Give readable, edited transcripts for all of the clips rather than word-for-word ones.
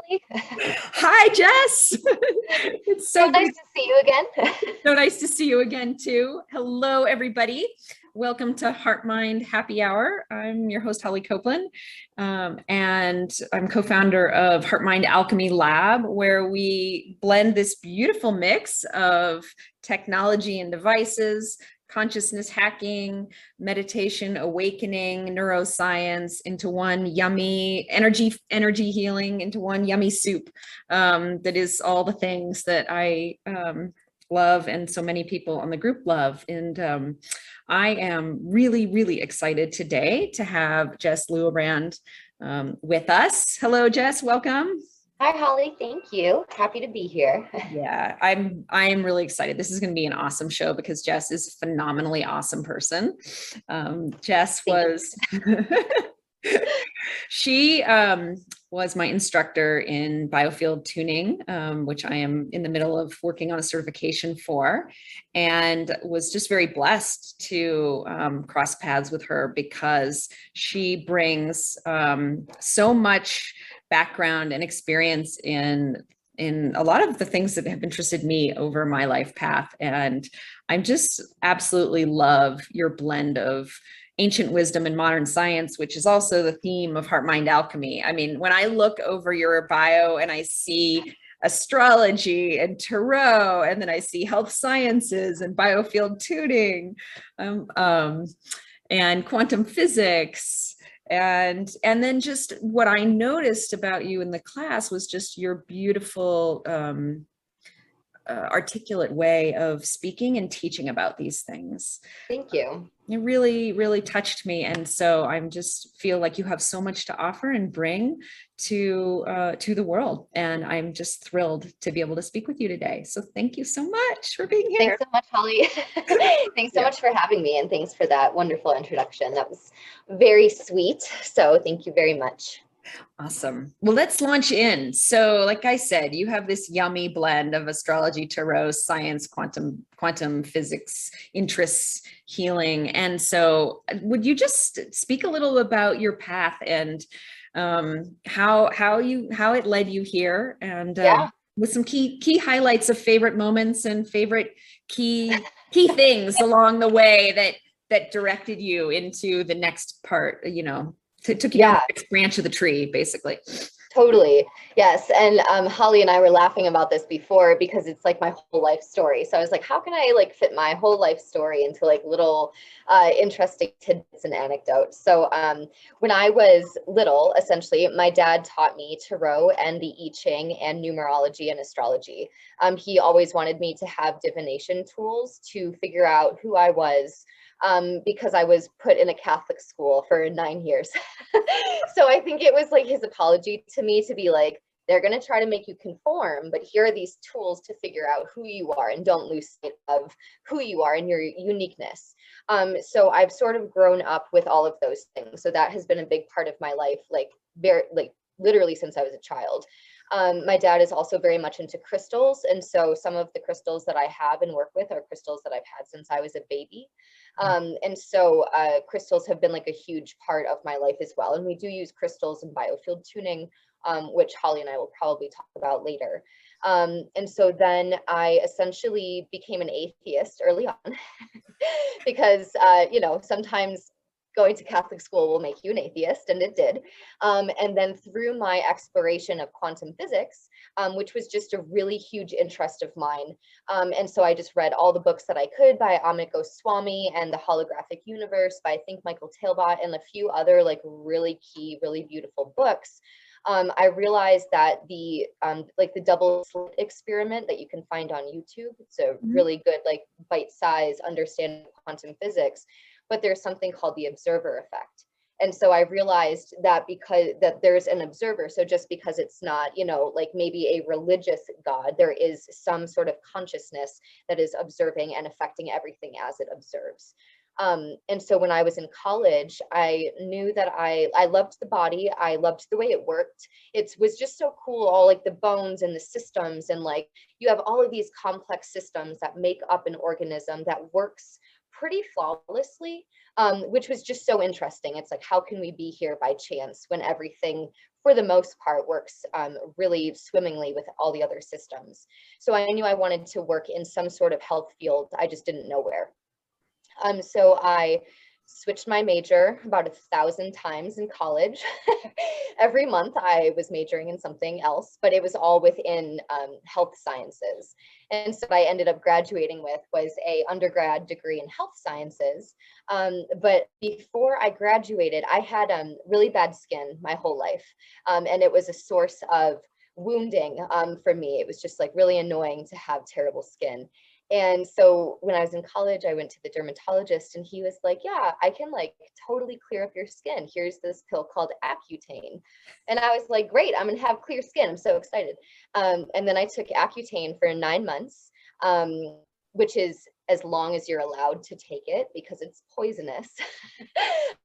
Holly. Hi, Jess. It's So so nice good. to see you again. So nice to see you again, too. Hello, everybody. Welcome to HeartMind Happy Hour. I'm your host, Holly Copeland, and I'm co-founder of HeartMind Alchemy Lab, where we blend this beautiful mix of technology and devices, consciousness hacking, meditation, awakening, neuroscience into one yummy energy healing into one yummy soup that is all the things that I love and so many people on the group love. And I am really, really excited today to have Jess Luibrand with us. Hello, Jess. Welcome. Hi, Holly. Thank you. Happy to be here. Yeah, I'm really excited. This is going to be an awesome show because Jess is a phenomenally awesome person. Jess was she was my instructor in Biofield tuning, which I am in the middle of working on a certification for, and was just very blessed to cross paths with her because she brings so much background and experience in a lot of the things that have interested me over my life path. And I'm just absolutely love your blend of ancient wisdom and modern science, which is also the theme of Heart Mind Alchemy. I mean, when I look over your bio and I see astrology and tarot, and then I see health sciences and biofield tuning, and quantum physics, and then just what I noticed about you in the class was just your beautiful articulate way of speaking and teaching about these things. Thank you. It really, really touched me. And so I'm just feel like you have so much to offer and bring to the world. And I'm just thrilled to be able to speak with you today. So thank you so much for being here. Thanks so much, Holly. Thanks so much for having me. And thanks for that wonderful introduction. That was very sweet. So thank you very much. Awesome. Well, let's launch in. So like I said, you have this yummy blend of astrology, tarot, science, quantum physics, interests, healing. And so would you just speak a little about your path and how it led you here, and with some key highlights of favorite moments and favorite key things along the way that directed you into the next part, took you down the next branch of the tree, basically. Totally. Yes. And Holly and I were laughing about this before because it's like my whole life story. So I was like, how can I fit my whole life story into little interesting tidbits and anecdotes? So when I was little, essentially, my dad taught me tarot and the I Ching and numerology and astrology. He always wanted me to have divination tools to figure out who I was, because I was put in a Catholic school for 9 years. So I think it was his apology to me to be like, they're going to try to make you conform, but here are these tools to figure out who you are and don't lose sight of who you are and your uniqueness. So I've sort of grown up with all of those things. So that has been a big part of my life, literally since I was a child. My dad is also very much into crystals. And so some of the crystals that I have and work with are crystals that I've had since I was a baby. And so crystals have been a huge part of my life as well. And we do use crystals in biofield tuning, which Holly and I will probably talk about later. And so then I essentially became an atheist early on because, sometimes going to Catholic school will make you an atheist, and it did. And then through my exploration of quantum physics, which was just a really huge interest of mine. And so I just read all the books that I could by Amit Goswami and the Holographic Universe by, I think, Michael Talbot, and a few other really key, really beautiful books. I realized that the double slit experiment that you can find on YouTube, it's a really good bite-sized understanding of quantum physics, but there's something called the observer effect. And so I realized that that there's an observer. So just because it's not, maybe a religious God, there is some sort of consciousness that is observing and affecting everything as it observes. And so when I was in college, I knew that I loved the body. I loved the way it worked. It was just so cool, all the bones and the systems, and you have all of these complex systems that make up an organism that works pretty flawlessly, which was just so interesting. It's like, how can we be here by chance when everything, for the most part, works really swimmingly with all the other systems? So I knew I wanted to work in some sort of health field. I just didn't know where. So I switched my major about 1,000 times in college. Every month I was majoring in something else, but it was all within health sciences. And so what I ended up graduating with was a undergrad degree in health sciences. But before I graduated, I had really bad skin my whole life. And it was a source of wounding for me. It was just like really annoying to have terrible skin. And so when I was in college, I went to the dermatologist and he was like, yeah, I can like totally clear up your skin. Here's this pill called Accutane. And I was like, great, I'm gonna have clear skin. I'm so excited. And then I took Accutane for 9 months, which is as long as you're allowed to take it because it's poisonous.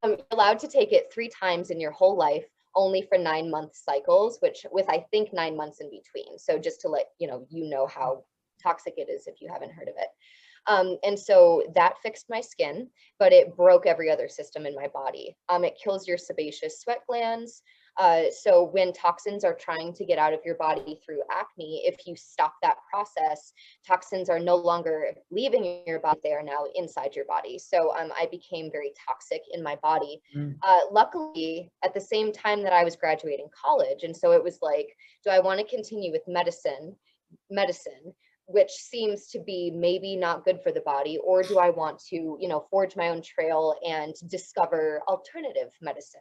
You're allowed to take it 3 times in your whole life, only for 9-month cycles, which with I think 9 months in between. So just to let you know how toxic it is if you haven't heard of it. And so that fixed my skin, but it broke every other system in my body. It kills your sebaceous sweat glands. So when toxins are trying to get out of your body through acne, if you stop that process, toxins are no longer leaving your body, they are now inside your body. So I became very toxic in my body. Luckily, at the same time that I was graduating college, and so it was like, do I want to continue with medicine, which seems to be maybe not good for the body, or do I want to, forge my own trail and discover alternative medicine?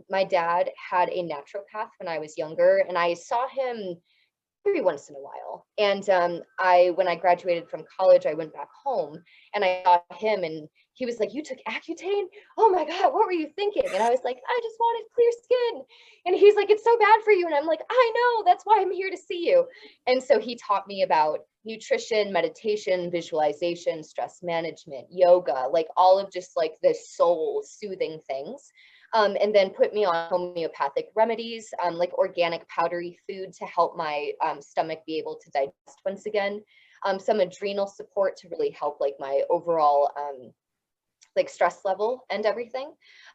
My dad had a naturopath when I was younger, and I saw him every once in a while. And when I graduated from college, I went back home and I saw him and he was like, you took Accutane? Oh my God, what were you thinking? And I was like, I just wanted clear skin. And he's like, it's so bad for you. And I'm like, I know, that's why I'm here to see you. And so he taught me about nutrition, meditation, visualization, stress management, yoga, like all of just like the soul soothing things. And then put me on homeopathic remedies, like organic powdery food to help my stomach be able to digest once again. Some adrenal support to really help like my overall like stress level and everything.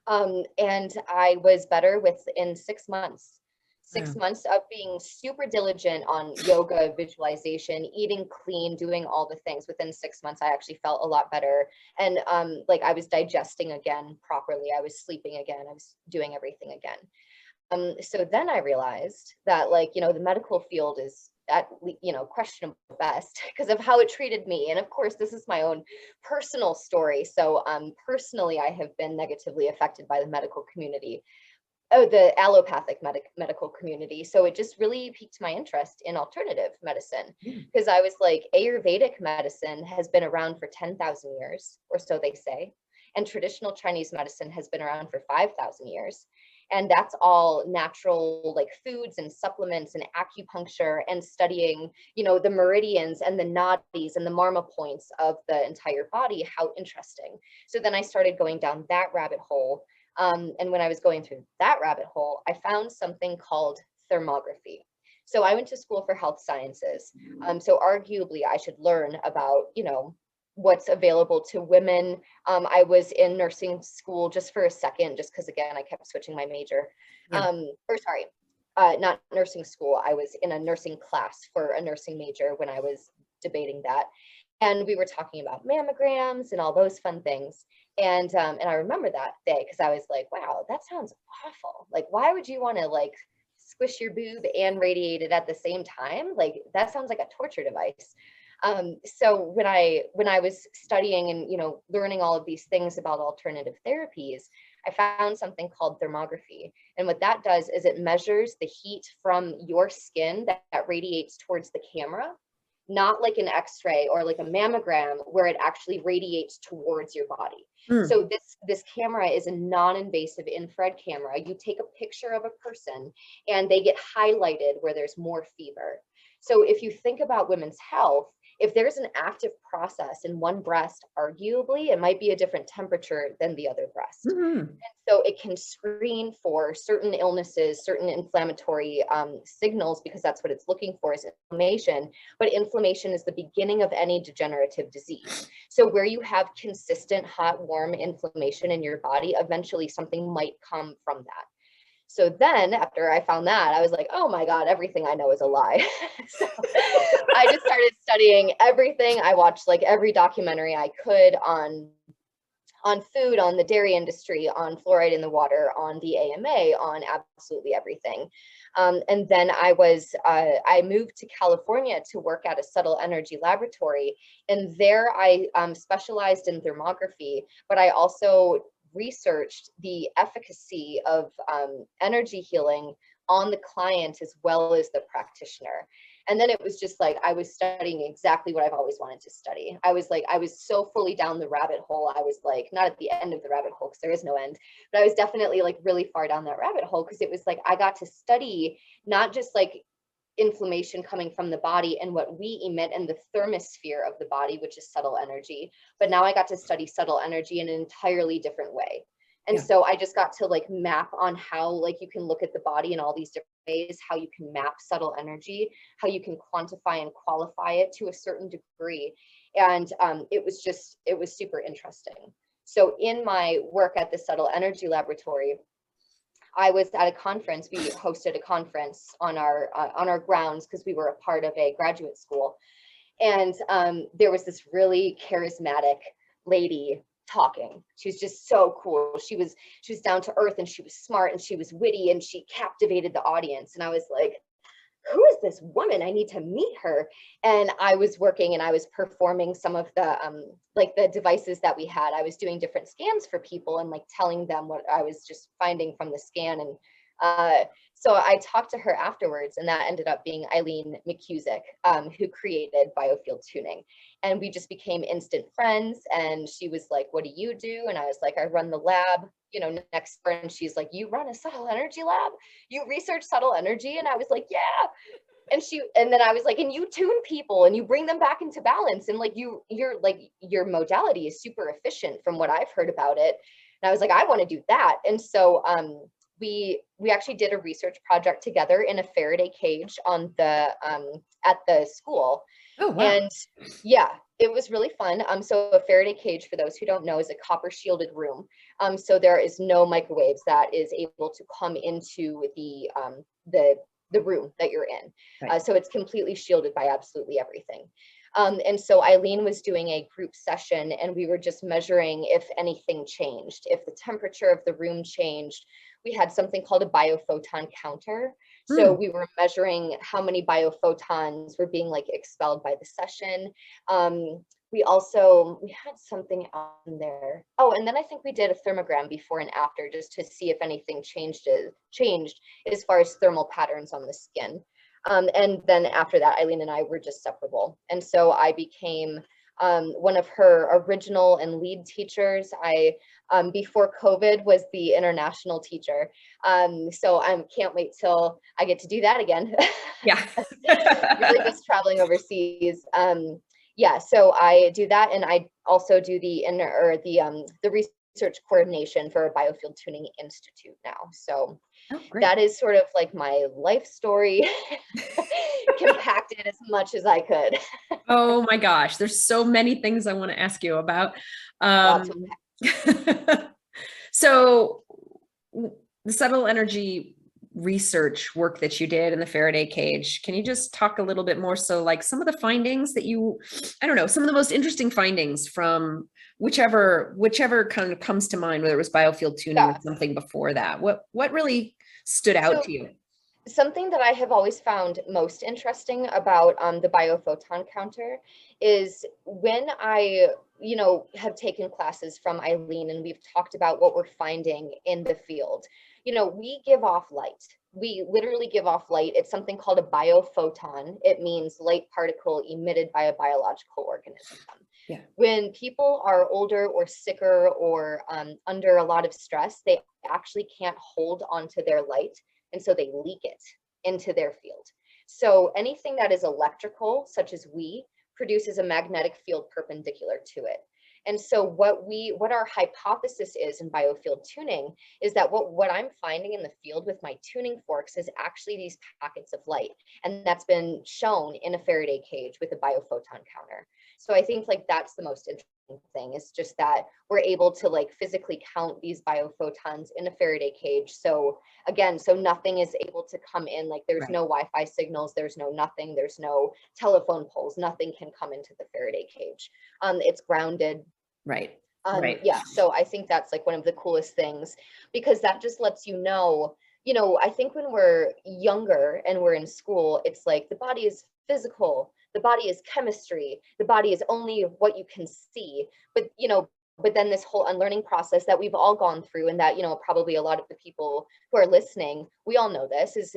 And I was better within 6 months. 6 months of being super diligent on yoga, visualization, eating clean, doing all the things. Within 6 months, I actually felt a lot better. And like I was digesting again properly. I was sleeping again. I was doing everything again. So then I realized that the medical field is at questionable best because of how it treated me. And of course, this is my own personal story. So personally, I have been negatively affected by the medical community. The allopathic medical community. So it just really piqued my interest in alternative medicine because I was like, Ayurvedic medicine has been around for 10,000 years, or so they say. And traditional Chinese medicine has been around for 5,000 years. And that's all natural, like foods and supplements and acupuncture and studying, the meridians and the nadis and the marma points of the entire body. How interesting. So then I started going down that rabbit hole. And when I was going through that rabbit hole, I found something called thermography. So I went to school for health sciences. So arguably I should learn about, what's available to women. I was in nursing school just for a second, just because again, I kept switching my major. Not nursing school. I was in a nursing class for a nursing major when I was debating that. And we were talking about mammograms and all those fun things. And I remember that day because I was like, wow, that sounds awful. Like, why would you want to like squish your boob and radiate it at the same time? Like, that sounds like a torture device. So when I was studying and, learning all of these things about alternative therapies, I found something called thermography. And what that does is it measures the heat from your skin that radiates towards the camera, not like an X-ray or like a mammogram where it actually radiates towards your body. So this camera is a non-invasive infrared camera. You take a picture of a person and they get highlighted where there's more fever. So if you think about women's health, if there's an active process in one breast, arguably it might be a different temperature than the other breast. And so it can screen for certain illnesses, certain inflammatory signals, because that's what it's looking for is inflammation. But inflammation is the beginning of any degenerative disease. So where you have consistent hot, warm inflammation in your body, eventually something might come from that. So then after I found that, I was like, oh my God, everything I know is a lie. So I just started studying everything. I watched like every documentary I could on food, on the dairy industry, on fluoride in the water, on the AMA, on absolutely everything. And then I moved to California to work at a subtle energy laboratory. And there I specialized in thermography, but I also researched the efficacy of energy healing on the client as well as the practitioner. And then it was just like, I was studying exactly what I've always wanted to study. I was so fully down the rabbit hole. I was like, not at the end of the rabbit hole, because there is no end, but I was definitely like really far down that rabbit hole, because it was like, I got to study not just like inflammation coming from the body and what we emit in the thermosphere of the body, which is subtle energy, but now I got to study subtle energy in an entirely different way. And so I just got to like map on how like you can look at the body in all these different ways, how you can map subtle energy, how you can quantify and qualify it to a certain degree. And it was super interesting. So in my work at the Subtle Energy Laboratory, I was at a conference. We hosted a conference on our grounds because we were a part of a graduate school. And there was this really charismatic lady talking. She was just so cool. She was down to earth, and she was smart, and she was witty, and she captivated the audience. And I was like, who is this woman? I need to meet her. And I was working and I was performing some of the like the devices that we had. I was doing different scans for people and like telling them what I was just finding from the scan. And so I talked to her afterwards, and that ended up being Eileen McCusick, who created Biofield tuning. And we just became instant friends. And she was like, what do you do? And I was like, I run the lab, you know, next door. And she's like, you run a subtle energy lab? You research subtle energy? And I was like, yeah. And then I was like, and you tune people and you bring them back into balance. And like, your modality is super efficient from what I've heard about it. And I was like, I want to do that. And so, we actually did a research project together in a Faraday cage on the at the school. Oh, wow. And yeah, it was really fun. So a Faraday cage, for those who don't know, is a copper shielded room. So there is no microwaves that is able to come into the room that you're in. Right. So it's completely shielded by absolutely everything. And so Eileen was doing a group session, and we were just measuring if anything changed, if the temperature of the room changed. We had something called a biophoton counter. So we were measuring how many biophotons were being like expelled by the session. We had something on there. Oh, and then I think we did a thermogram before and after, just to see if anything changed as far as thermal patterns on the skin. And then after that, Eileen and I were just separable. And so I became one of her original and lead teachers. I, before COVID, was the international teacher. So I can't wait till I get to do that again. Yeah. Really just traveling overseas. Yeah, so I do that, and I also do the research coordination for Biofield Tuning Institute now. So that is sort of like my life story, compacted as much as I could. Oh my gosh, there's so many things I want to ask you about. So the subtle energy research work that you did in the Faraday cage, can you just talk a little bit more? So like some of the findings that some of the most interesting findings from whichever kind of comes to mind, whether it was Biofield tuning or something before that, what really stood out to you? Something that I have always found most interesting about the biophoton counter is when I, have taken classes from Eileen, and we've talked about what we're finding in the field. We give off light. We literally give off light. It's something called a biophoton. It means light particle emitted by a biological organism. Yeah. When people are older or sicker or under a lot of stress, they actually can't hold onto their light. And so they leak it into their field. So anything that is electrical, such as we produces a magnetic field perpendicular to it. And so what our hypothesis is in biofield tuning is that what I'm finding in the field with my tuning forks is actually these packets of light. And that's been shown in a Faraday cage with a biophoton counter. So I think like that's the most interesting thing, is just that we're able to like physically count these biophotons in a Faraday cage. So again, so nothing is able to come in, like there's no Wi-Fi signals, there's no nothing, there's no telephone poles, nothing can come into the Faraday cage. It's grounded. Right. Yeah, so I think that's like one of the coolest things, because that just lets you know, I think when we're younger and we're in school, it's like the body is physical, the body is chemistry, the body is only what you can see. But then this whole unlearning process that we've all gone through, and that, probably a lot of the people who are listening, we all know this, is,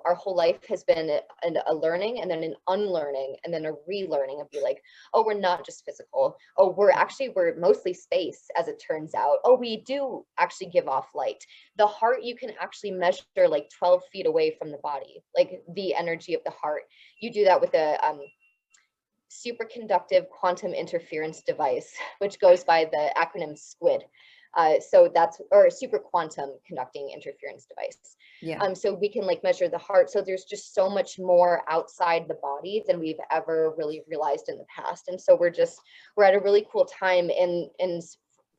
our whole life has been a learning and then an unlearning and then a relearning of be like, oh, we're not just physical. Oh, we're mostly space, as it turns out. Oh, we do actually give off light. The heart, you can actually measure like 12 feet away from the body, like the energy of the heart. You do that with a superconductive quantum interference device, which goes by the acronym SQUID. Or super quantum conducting interference device. Yeah. So we can like measure the heart. So there's just so much more outside the body than we've ever really realized in the past. And so we're at a really cool time in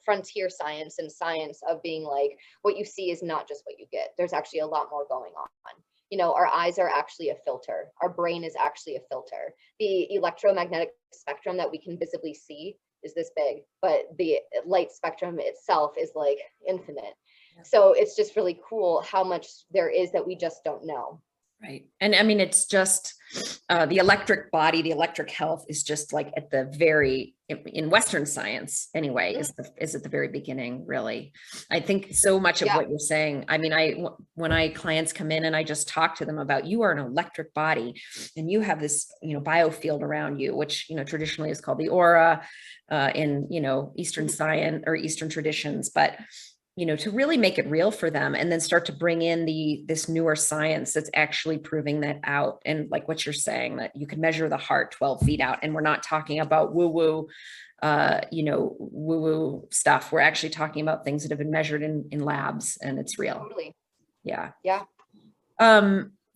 frontier science and science of being like, what you see is not just what you get. There's actually a lot more going on. Our eyes are actually a filter. Our brain is actually a filter. The electromagnetic spectrum that we can visibly see is this big, but the light spectrum itself is like infinite. So it's just really cool how much there is that we just don't know. Right. And I mean, it's just the electric body, the electric health is just like at the very, in Western science anyway, is at the very beginning, really. I think so much of what you're saying. I mean, when clients come in and I just talk to them about, you are an electric body and you have this, biofield around you, which, traditionally is called the aura in, Eastern science or Eastern traditions, but to really make it real for them, and then start to bring in this newer science that's actually proving that out. And like what you're saying, that you can measure the heart 12 feet out, and we're not talking about woo-woo, woo-woo stuff. We're actually talking about things that have been measured in labs, and it's real. Totally. Yeah. Yeah.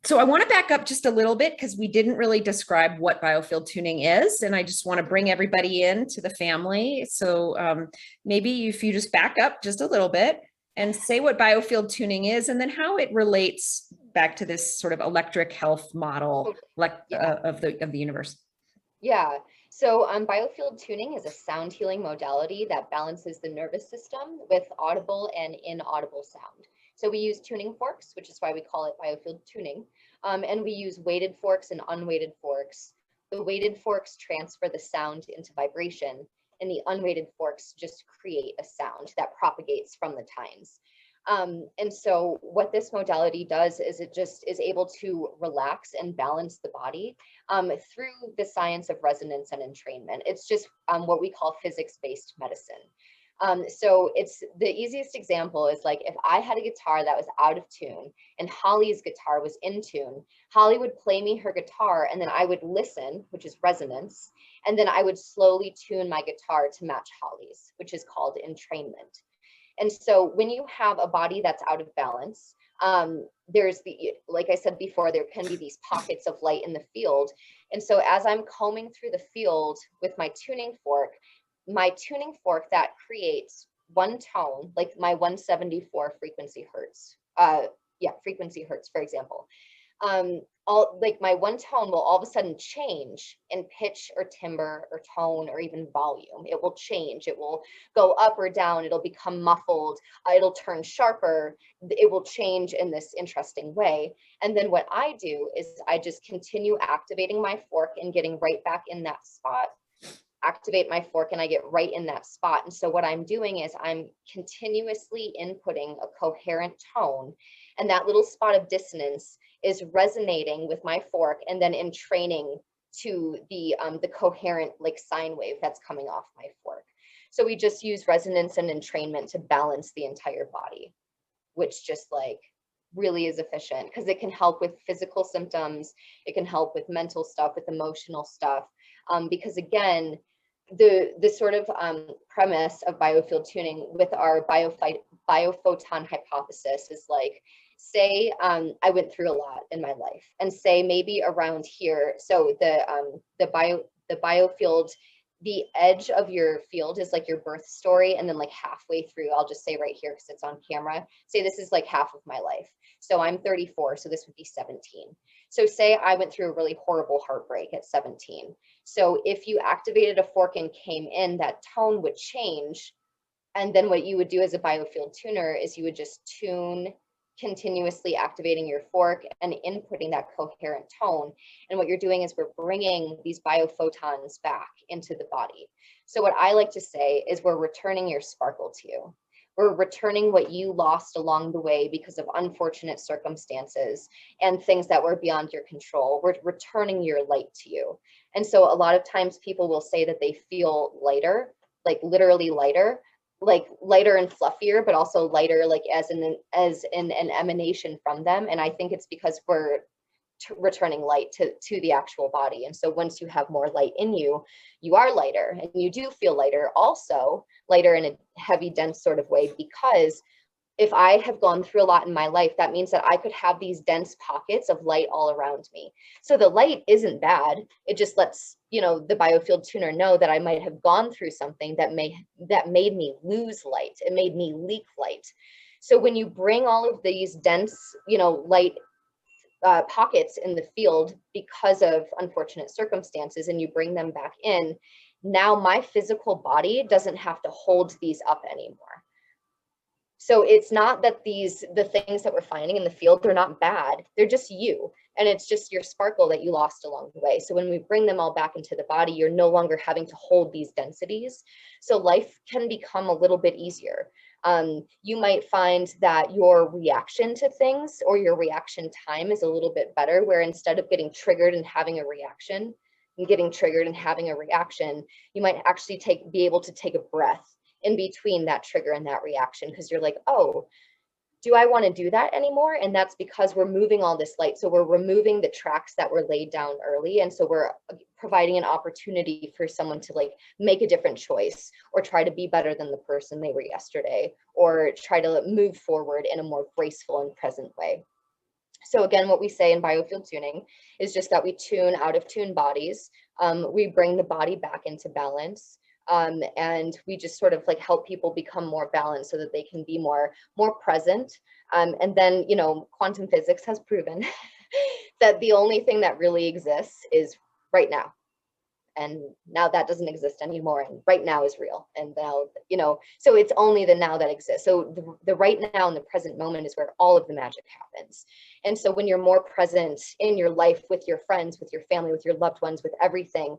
So I want to back up just a little bit, because we didn't really describe what biofield tuning is. And I just want to bring everybody into the family. So maybe if you just back up just a little bit and say what biofield tuning is, and then how it relates back to this sort of electric health model of the universe. Yeah. So biofield tuning is a sound healing modality that balances the nervous system with audible and inaudible sound. So we use tuning forks, which is why we call it biofield tuning. And we use weighted forks and unweighted forks. The weighted forks transfer the sound into vibration, and the unweighted forks just create a sound that propagates from the tines. And so what this modality does is it just is able to relax and balance the body through the science of resonance and entrainment. It's just what we call physics-based medicine. So it's the easiest example is like, if I had a guitar that was out of tune and Holly's guitar was in tune, Holly would play me her guitar, and then I would listen, which is resonance. And then I would slowly tune my guitar to match Holly's, which is called entrainment. And so when you have a body that's out of balance, there's like I said before, there can be these pockets of light in the field. And so as I'm combing through the field with my tuning fork that creates one tone, like my 174 frequency hertz, frequency hertz, for example. Like my one tone will all of a sudden change in pitch or timbre or tone or even volume. It will change. It will go up or down. It'll become muffled. It'll turn sharper. It will change in this interesting way. And then what I do is I just continue activating my fork and getting right back in that spot. Activate my fork and I get right in that spot. And so what I'm doing is I'm continuously inputting a coherent tone, and that little spot of dissonance is resonating with my fork and then entraining to the coherent like sine wave that's coming off my fork. So we just use resonance and entrainment to balance the entire body, which just like really is efficient because it can help with physical symptoms. It can help with mental stuff, with emotional stuff. Because again, the sort of premise of biofield tuning with our biophoton hypothesis is like, say I went through a lot in my life, and say maybe around here, so the biofield, the edge of your field is like your birth story, and then like halfway through, I'll just say right here because it's on camera, say this is like half of my life. So I'm 34, so this would be 17. So say I went through a really horrible heartbreak at 17. So if you activated a fork and came in, that tone would change. And then what you would do as a biofield tuner is you would just tune, continuously activating your fork and inputting that coherent tone. And what you're doing is we're bringing these biophotons back into the body. So what I like to say is we're returning your sparkle to you. We're returning what you lost along the way because of unfortunate circumstances and things that were beyond your control. We're returning your light to you. And so a lot of times people will say that they feel lighter, like literally lighter, like lighter and fluffier, but also lighter, like as in an emanation from them. And I think it's because we're returning light to the actual body. And so once you have more light in you, you are lighter, and you do feel lighter, also lighter in a heavy, dense sort of way, because if I have gone through a lot in my life, that means that I could have these dense pockets of light all around me. So the light isn't bad. It just lets, the biofield tuner know that I might have gone through something that made me lose light. It made me leak light. So when you bring all of these dense, light pockets in the field because of unfortunate circumstances, and you bring them back in, now my physical body doesn't have to hold these up anymore. So it's not that the things that we're finding in the field, they're not bad. They're just you. And it's just your sparkle that you lost along the way. So when we bring them all back into the body, you're no longer having to hold these densities. So life can become a little bit easier. You might find that your reaction to things or your reaction time is a little bit better, where instead of getting triggered and having a reaction, you might actually be able to take a breath in between that trigger and that reaction, because you're like, oh, do I want to do that anymore? And that's because we're moving all this light. So we're removing the tracks that were laid down early. And so we're providing an opportunity for someone to like make a different choice, or try to be better than the person they were yesterday, or try to move forward in a more graceful and present way. So again, what we say in biofield tuning is just that we tune out of tune bodies. We bring the body back into balance. And we just sort of like help people become more balanced so that they can be more present. And then, quantum physics has proven that the only thing that really exists is right now. And now that doesn't exist anymore. And right now is real. And now, so it's only the now that exists. So the right now in the present moment is where all of the magic happens. And so when you're more present in your life with your friends, with your family, with your loved ones, with everything,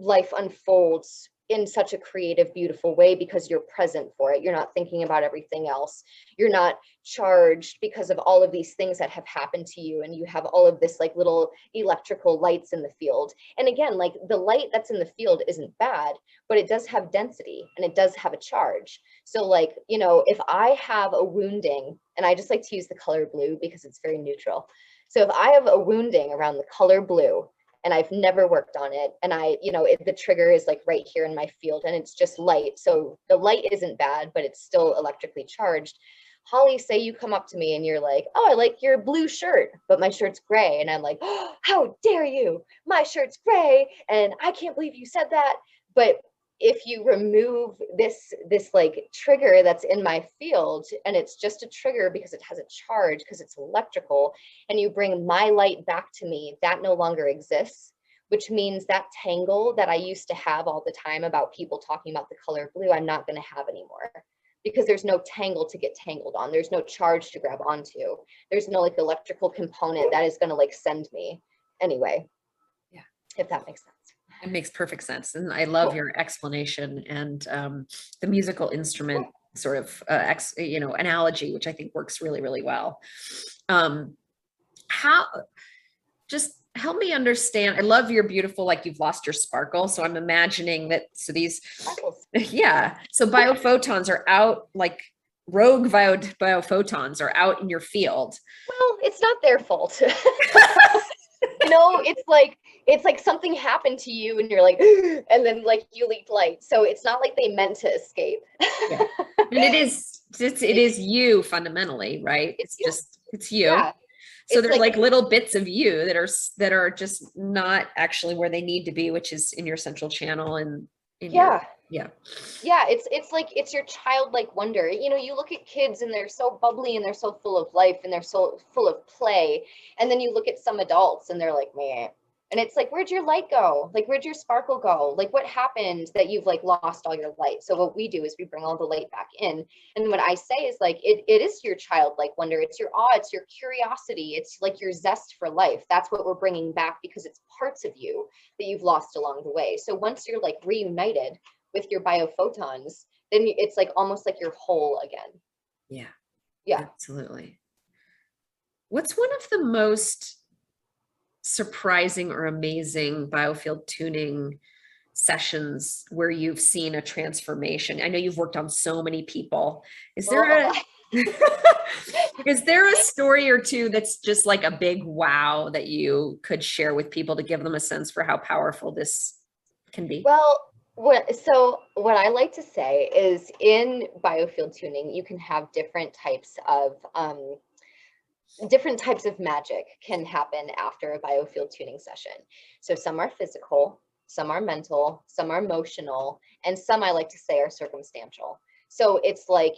life unfolds in such a creative, beautiful way because you're present for it. You're not thinking about everything else. You're not charged because of all of these things that have happened to you. And you have all of this like little electrical lights in the field. And again, like the light that's in the field isn't bad, but it does have density and it does have a charge. So like, if I have a wounding, and I just like to use the color blue because it's very neutral. So if I have a wounding around the color blue, and I've never worked on it, and the trigger is like right here in my field, and it's just light. So the light isn't bad, but it's still electrically charged. Holly, say you come up to me and you're like, oh, I like your blue shirt, but my shirt's gray. And I'm like, oh, how dare you? My shirt's gray, and I can't believe you said that. But if you remove this like trigger that's in my field, and it's just a trigger because it has a charge, because it's electrical, and you bring my light back to me, that no longer exists, which means that tangle that I used to have all the time about people talking about the color blue, I'm not going to have anymore, because there's no tangle to get tangled on. There's no charge to grab onto. There's no like electrical component that is going to like send me anyway. Yeah. If that makes sense. It makes perfect sense. And I love your explanation and the musical instrument sort of, analogy, which I think works really, really well. Just help me understand. I love your beautiful, like you've lost your sparkle. So I'm imagining that, so these, yeah. So biophotons are out, like rogue biophotons are out in your field. Well, it's not their fault. it's like something happened to you and you're like, and then like you leaked light. So it's not like they meant to escape. Yeah. And it is you fundamentally, right? It's you. Yeah. So It's they're like little bits of you that are just not actually where they need to be, which is in your central channel and in yeah. yeah. Yeah, it's like it's your childlike wonder. You know, you look at kids and they're so bubbly and they're so full of life and they're so full of play. And then you look at some adults and they're like, man. And it's like, where'd your light go? Like, where'd your sparkle go? Like, what happened that you've like lost all your light? So what we do is we bring all the light back in. And what I say is like, it is your childlike wonder. It's your awe. It's your curiosity. It's like your zest for life. That's what we're bringing back because it's parts of you that you've lost along the way. So once you're like reunited with your biophotons, then it's like almost like you're whole again. Yeah, absolutely. What's one of the most surprising or amazing biofield tuning sessions where you've seen a transformation? I know you've worked on so many people. Is there is there a story or two that's just like a big wow that you could share with people to give them a sense for how powerful this can be? Well, what I like to say is in biofield tuning, you can have different types of magic can happen after a biofield tuning session. So some are physical, some are mental, some are emotional, and some I like to say are circumstantial. So it's like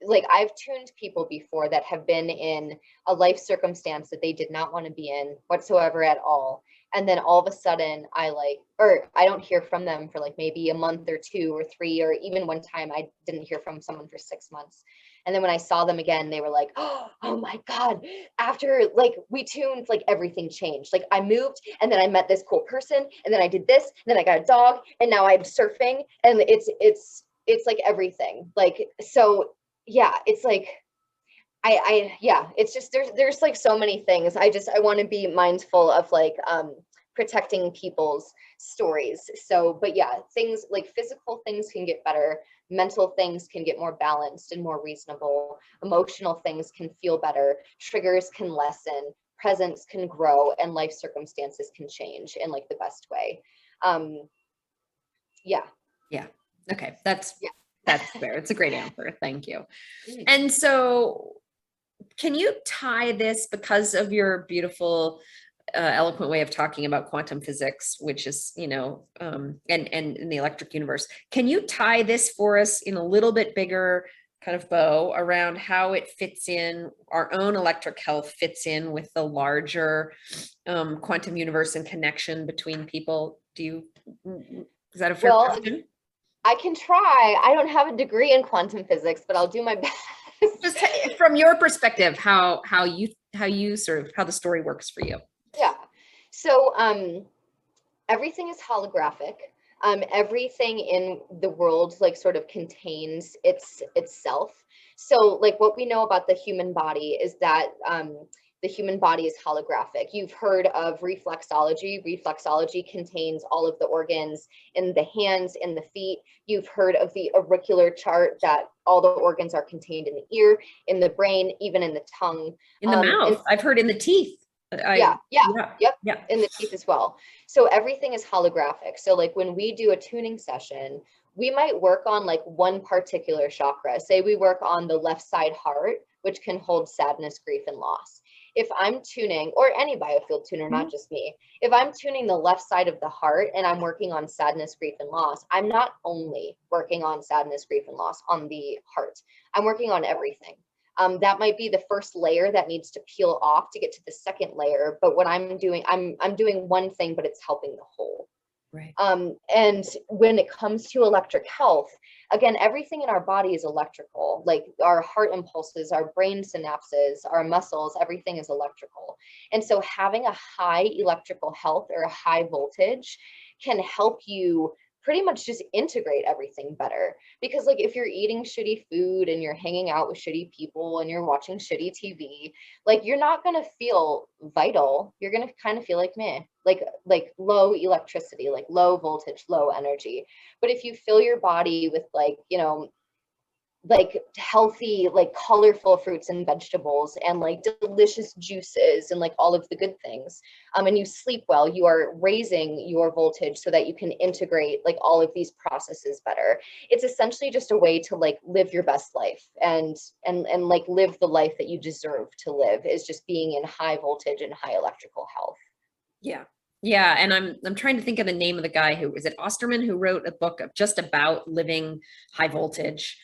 like I've tuned people before that have been in a life circumstance that they did not want to be in whatsoever at all. And then all of a sudden I don't hear from them for like maybe a month or 2 or 3, or even one time I didn't hear from someone for 6 months. And then when I saw them again, they were like, oh my God, after like we tuned, like everything changed. Like I moved and then I met this cool person and then I did this, and then I got a dog and now I'm surfing, and it's like everything. Like, so yeah, it's like, yeah, it's just, there's like so many things. I want to be mindful of like, protecting people's stories. So, but yeah, things like physical things can get better. Mental things can get more balanced and more reasonable. Emotional things can feel better. Triggers can lessen. Presence can grow, and life circumstances can change in like the best way. Yeah. Yeah. Okay. That's fair. It's a great answer. Thank you. And so can you tie this, because of your beautiful, eloquent way of talking about quantum physics, which is, you know, and in the electric universe, can you tie this for us in a little bit bigger kind of bow around how it fits in, our own electric health fits in with the larger quantum universe and connection between people? Is that a fair question? I can try. I don't have a degree in quantum physics, but I'll do my best. Just from your perspective, how you sort of, how the story works for you. Yeah. So everything is holographic. Everything in the world like sort of contains itself. So like what we know about the human body is that the human body is holographic. You've heard of reflexology. Reflexology contains all of the organs in the hands, in the feet. You've heard of the auricular chart, that all the organs are contained in the ear, in the brain, even in the tongue. In the mouth. I've heard in the teeth. Yep, in the teeth as well. So everything is holographic. So like when we do a tuning session, we might work on like one particular chakra. Say we work on the left side heart, which can hold sadness, grief, and loss. If I'm tuning, or any biofield tuner, not just me, if I'm tuning the left side of the heart and I'm working on sadness, grief, and loss, I'm not only working on sadness, grief, and loss on the heart. I'm working on everything. That might be the first layer that needs to peel off to get to the second layer. But what I'm doing, I'm doing one thing, but it's helping the whole. Right. And when it comes to electric health, again, everything in our body is electrical. Like our heart impulses, our brain synapses, our muscles, everything is electrical. And so having a high electrical health or a high voltage can help you pretty much just integrate everything better. Because like if you're eating shitty food and you're hanging out with shitty people and you're watching shitty TV, like you're not going to feel vital. You're going to kind of feel like meh, like low electricity, like low voltage, low energy. But if you fill your body with like, you know, like healthy, like colorful fruits and vegetables and like delicious juices and like all of the good things, and you sleep well, you are raising your voltage so that you can integrate like all of these processes better. It's essentially just a way to like live your best life and like live the life that you deserve to live, is just being in high voltage and high electrical health. Yeah. Yeah. And I'm trying to think of the name of the guy who was it Osterman, who wrote a book of just about living high voltage.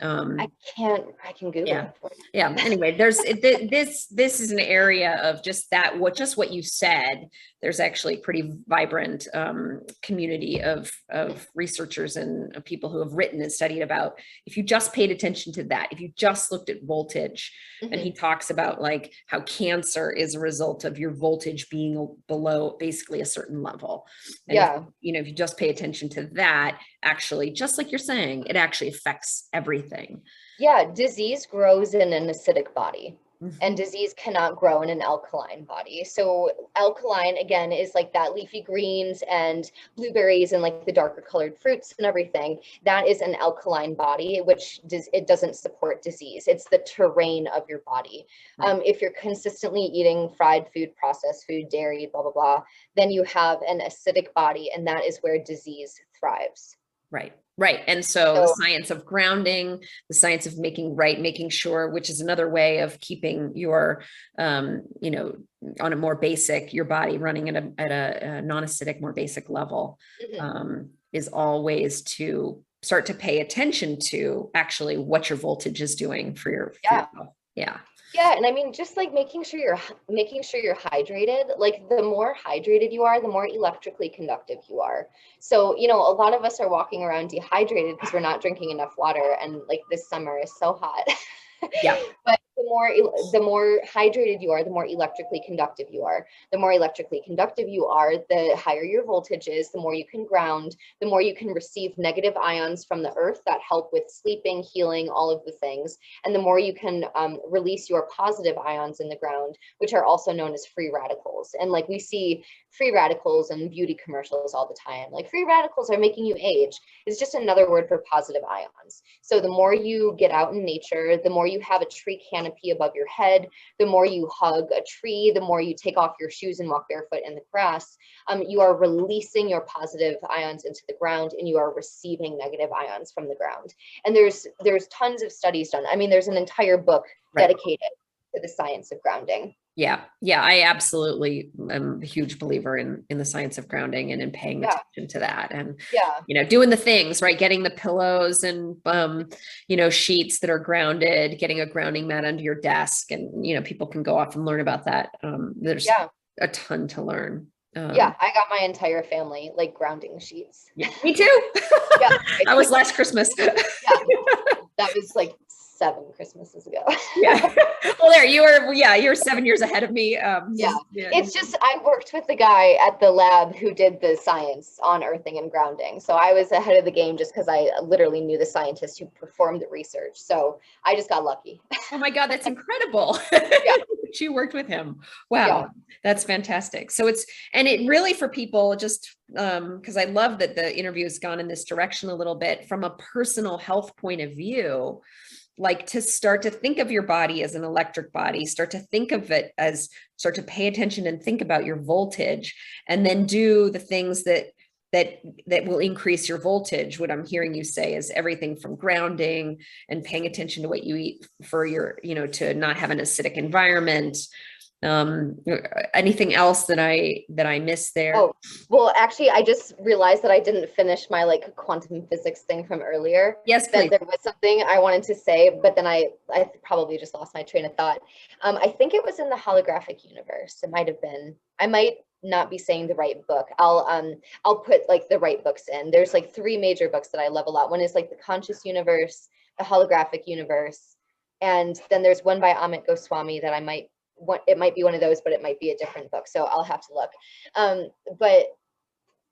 I can Google Yeah. it for you. Yeah. Anyway, there's this is an area of just that, what you said. There's actually a pretty vibrant community of researchers and people who have written and studied about, if you just paid attention to that, if you just looked at voltage. And he talks about like how cancer is a result of your voltage being below basically a certain level. And if you just pay attention to that, actually, just like you're saying, it actually affects everything. Yeah, disease grows in an acidic body. And disease cannot grow in an alkaline body. So alkaline, again, is like that leafy greens and blueberries and like the darker colored fruits and everything. That is an alkaline body, which it doesn't support disease. It's the terrain of your body. If you're consistently eating fried food, processed food, dairy, blah, blah, blah, then you have an acidic body, and that is where disease thrives. Right. Right. And so the science of grounding, the science of making sure, which is another way of keeping your, on a more basic, your body running at a non-acidic, more basic level, is always to start to pay attention to actually what your voltage is doing for your health. Yeah. Yeah, and I mean, just like making sure you're hydrated. Like the more hydrated you are, the more electrically conductive you are. So, a lot of us are walking around dehydrated because we're not drinking enough water, and like this summer is so hot. Yeah. But the more hydrated you are, the more electrically conductive you are. The more electrically conductive you are, the higher your voltage is, the more you can ground, the more you can receive negative ions from the earth that help with sleeping, healing, all of the things. And the more you can release your positive ions in the ground, which are also known as free radicals. And like we see free radicals in beauty commercials all the time. Like free radicals are making you age. It's just another word for positive ions. So the more you get out in nature, the more you have a tree canopy above your head, the more you hug a tree, the more you take off your shoes and walk barefoot in the grass, you are releasing your positive ions into the ground, and you are receiving negative ions from the ground. And there's tons of studies done. I mean, there's an entire book dedicated to the science of grounding. Yeah. Yeah. I absolutely am a huge believer in the science of grounding and in paying attention to that. And, doing the things, right. Getting the pillows and, sheets that are grounded, getting a grounding mat under your desk. And, people can go off and learn about that. There's a ton to learn. I got my entire family like grounding sheets. Yeah, me too. That was last Christmas. That was like 7 Christmases ago. Well, there you were. Yeah, you're 7 years ahead of me. It's just I worked with the guy at the lab who did the science on earthing and grounding, so I was ahead of the game just because I literally knew the scientist who performed the research. So I just got lucky. Oh my God, that's incredible. She worked with him. Wow, that's fantastic. So it really for people just because I love that the interview has gone in this direction a little bit from a personal health point of view. Like to start to think of your body as an electric body, start to pay attention and think about your voltage, and then do the things that will increase your voltage. What I'm hearing you say is everything from grounding and paying attention to what you eat for your, to not have an acidic environment. Anything else that I missed there? Oh, well, actually, I just realized that I didn't finish my like quantum physics thing from earlier. Yes, please. That there was something I wanted to say, but then I probably just lost my train of thought. I think it was in the holographic universe. It might have been. I might not be saying the right book. I'll put like the right books in. There's like 3 major books that I love a lot. One is like the conscious universe, the holographic universe, and then there's one by Amit Goswami that it might be one of those, but it might be a different book. So I'll have to look. But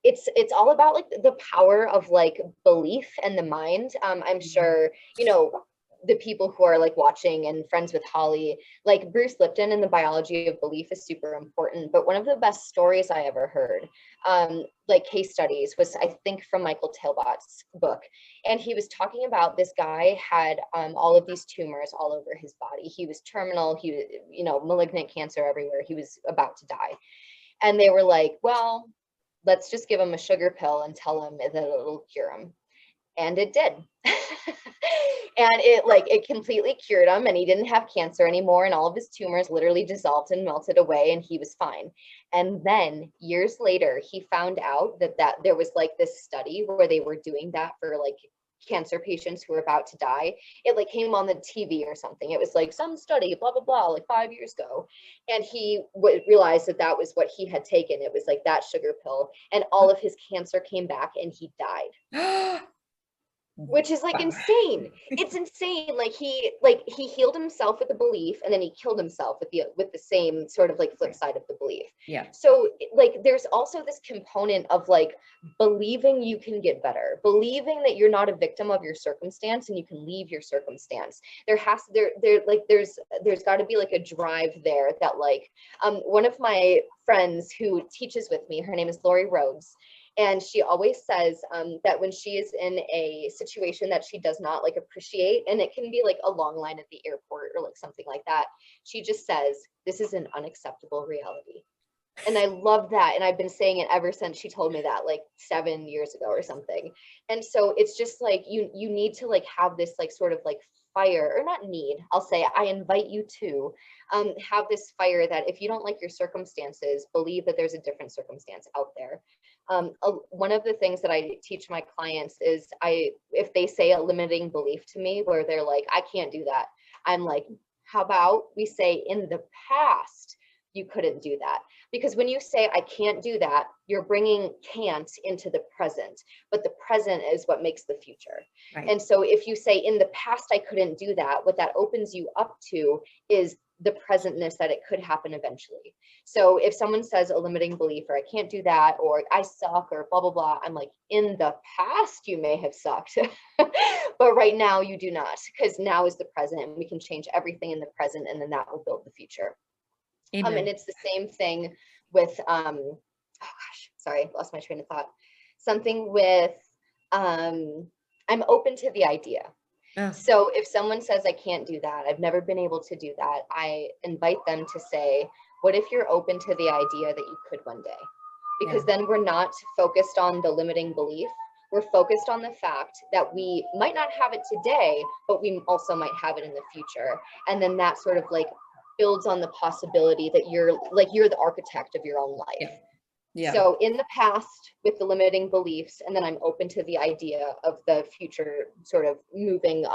it's all about like the power of like belief and the mind. I'm sure, the people who are like watching and friends with Holly, like Bruce Lipton and the biology of belief is super important. But one of the best stories I ever heard, like case studies, was I think from Michael Talbot's book. And he was talking about this guy had all of these tumors all over his body. He was terminal, he was, you know, malignant cancer everywhere. He was about to die. And they were like, well, let's just give him a sugar pill and tell him that it'll cure him. And it did. And it completely cured him, and he didn't have cancer anymore, and all of his tumors literally dissolved and melted away, and he was fine. And then years later, he found out that there was like this study where they were doing that for like cancer patients who were about to die. It like came on the TV or something. It was like some study, blah, blah, blah, like 5 years ago. And he realized that was what he had taken. It was like that sugar pill, and all of his cancer came back and he died. Which is like insane. It's insane. Like he healed himself with the belief, and then he killed himself with the same sort of like flip side of the belief. Yeah. So like there's also this component of like believing you can get better, believing that you're not a victim of your circumstance and you can leave your circumstance. There's got to be like a drive there that like one of my friends who teaches with me, her name is Lori Rhodes. And she always says that when she is in a situation that she does not like appreciate, and it can be like a long line at the airport or like something like that, she just says, this is an unacceptable reality. And I love that. And I've been saying it ever since she told me that like 7 years ago or something. And so it's just like, you need to like have this like sort of like fire, or not need, I'll say, I invite you to have this fire that if you don't like your circumstances, believe that there's a different circumstance out there. One of the things that I teach my clients is if they say a limiting belief to me where they're like, I can't do that, I'm like, how about we say in the past, you couldn't do that? Because when you say, I can't do that, you're bringing can't into the present, but the present is what makes the future. Right. And so if you say in the past, I couldn't do that, what that opens you up to is the presentness that it could happen eventually. So if someone says a limiting belief, or I can't do that, or I suck, or blah, blah, blah, I'm like, in the past, you may have sucked, but right now you do not, because now is the present, and we can change everything in the present, and then that will build the future. And it's the same thing with, oh gosh, sorry, lost my train of thought. Something with, I'm open to the idea. So if someone says, I can't do that, I've never been able to do that, I invite them to say, what if you're open to the idea that you could one day? Because then we're not focused on the limiting belief. We're focused on the fact that we might not have it today, but we also might have it in the future. And then that sort of like builds on the possibility that you're the architect of your own life. Yeah. So in the past with the limiting beliefs, and then I'm open to the idea of the future sort of moving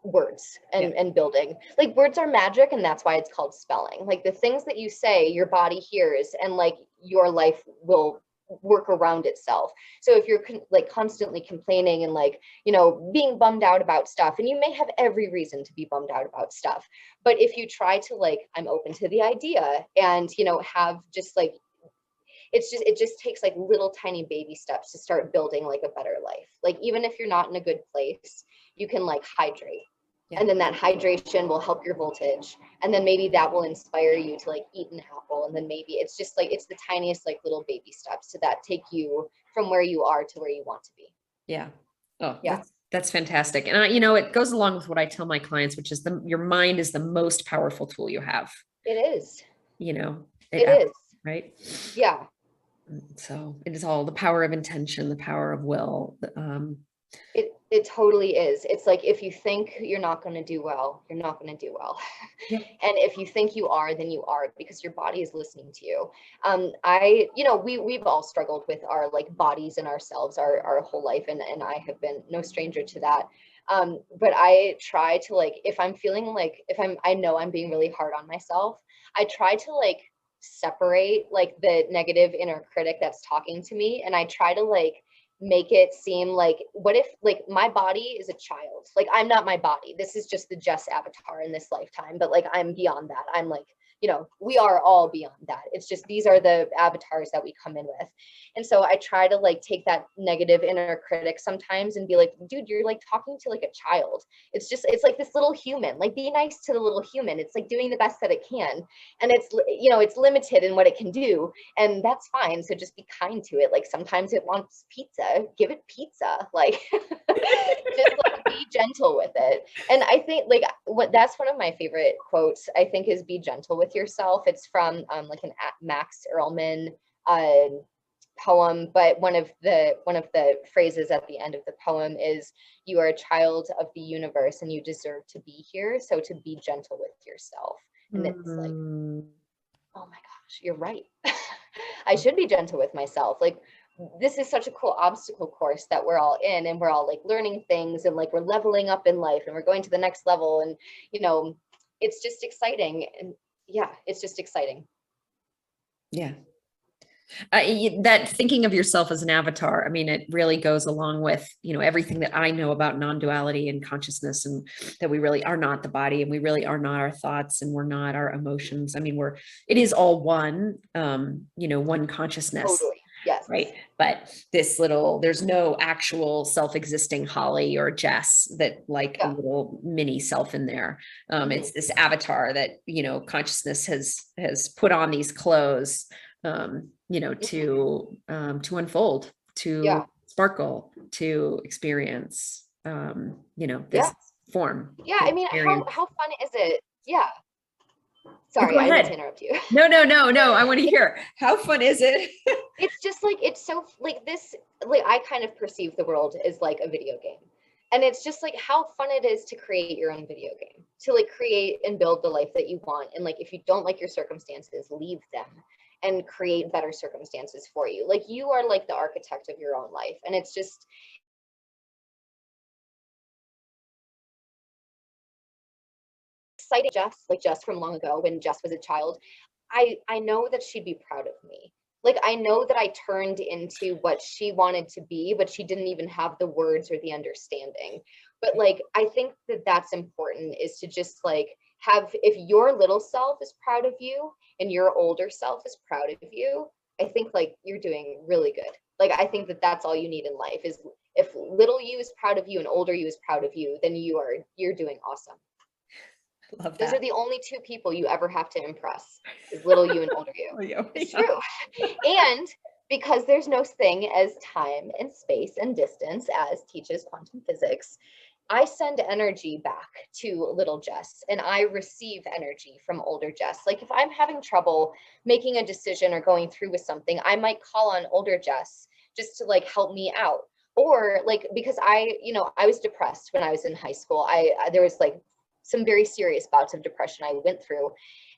words and building. Like words are magic, and that's why it's called spelling. Like the things that you say, your body hears, and like your life will work around itself. So if you're like constantly complaining and like, you know, being bummed out about stuff, and you may have every reason to be bummed out about stuff, but if you try to like, I'm open to the idea, and, you know, have just like, it just takes like little tiny baby steps to start building like a better life. Like even if you're not in a good place, you can like hydrate. And then that hydration will help your voltage. And then maybe that will inspire you to like eat an apple. And then maybe it's just like, it's the tiniest like little baby steps to that take you from where you are to where you want to be. Yeah. Oh, yeah. That's fantastic. And you know, it goes along with what I tell my clients, which is your mind is the most powerful tool you have. It is. You know, it is. Right. Yeah. So it is all the power of intention, the power of will. It totally is. It's like, if you think you're not going to do well, you're not going to do well. Yeah. And if you think you are, then you are, because your body is listening to you. You know, we've all struggled with our like bodies and ourselves our whole life. And I have been no stranger to that. But I try to like, if I'm feeling like, I know I'm being really hard on myself, I try to like separate like the negative inner critic that's talking to me. And I try to like make it seem like, what if like my body is a child? Like I'm not my body. This is just the Jess avatar in this lifetime, but like I'm beyond that. I'm like, you know, we are all beyond that. It's just, these are the avatars that we come in with. And so I try to like take that negative inner critic sometimes and be like, dude, you're like talking to like a child. It's just, it's like this little human, like be nice to the little human. It's like doing the best that it can. And it's, you know, it's limited in what it can do. And that's fine. So just be kind to it. Like sometimes it wants pizza, give it pizza. Like just like be gentle with it. And I think like that's one of my favorite quotes, I think, is be gentle with yourself. It's from like an Max Ehrlichman poem, but one of the phrases at the end of the poem is, you are a child of the universe and you deserve to be here, so to be gentle with yourself. And it's like, oh my gosh, you're right. I should be gentle with myself. Like, this is such a cool obstacle course that we're all in, and we're all like learning things, and like we're leveling up in life, and we're going to the next level, and you know, it's just exciting. And yeah, it's just exciting. Yeah. That thinking of yourself as an avatar, I mean, it really goes along with, you know, everything that I know about non-duality and consciousness, and that we really are not the body, and we really are not our thoughts, and we're not our emotions. I mean, it is all one, you know, one consciousness. Totally. Yes. Right. But there's no actual self-existing Holly or Jess that like a little mini self in there. It's this avatar that, you know, consciousness has put on these clothes, you know, to unfold, to sparkle, to experience, you know, this form. Yeah. I mean, how fun is it? Yeah. Sorry, I didn't interrupt you. No. I want to hear, how fun is it? It's just like, it's so like this, like I kind of perceive the world as like a video game. And it's just like how fun it is to create your own video game, to like create and build the life that you want. And like, if you don't like your circumstances, leave them and create better circumstances for you. Like you are like the architect of your own life. And it's just, exciting. Jess from long ago, when Jess was a child, I know that she'd be proud of me. Like I know that I turned into what she wanted to be, but she didn't even have the words or the understanding. But like I think that that's important, is to just like have, if your little self is proud of you and your older self is proud of you, I think like you're doing really good. Like I think that that's all you need in life, is if little you is proud of you and older you is proud of you, then you're doing awesome. Love that. Those are the only two people you ever have to impress, is little you and older you. It's true. And because there's no thing as time and space and distance, as teaches quantum physics, I send energy back to little Jess, and I receive energy from older Jess. Like if I'm having trouble making a decision or going through with something, I might call on older Jess just to like help me out. Or like, because I was depressed when I was in high school. There was like some very serious bouts of depression I went through,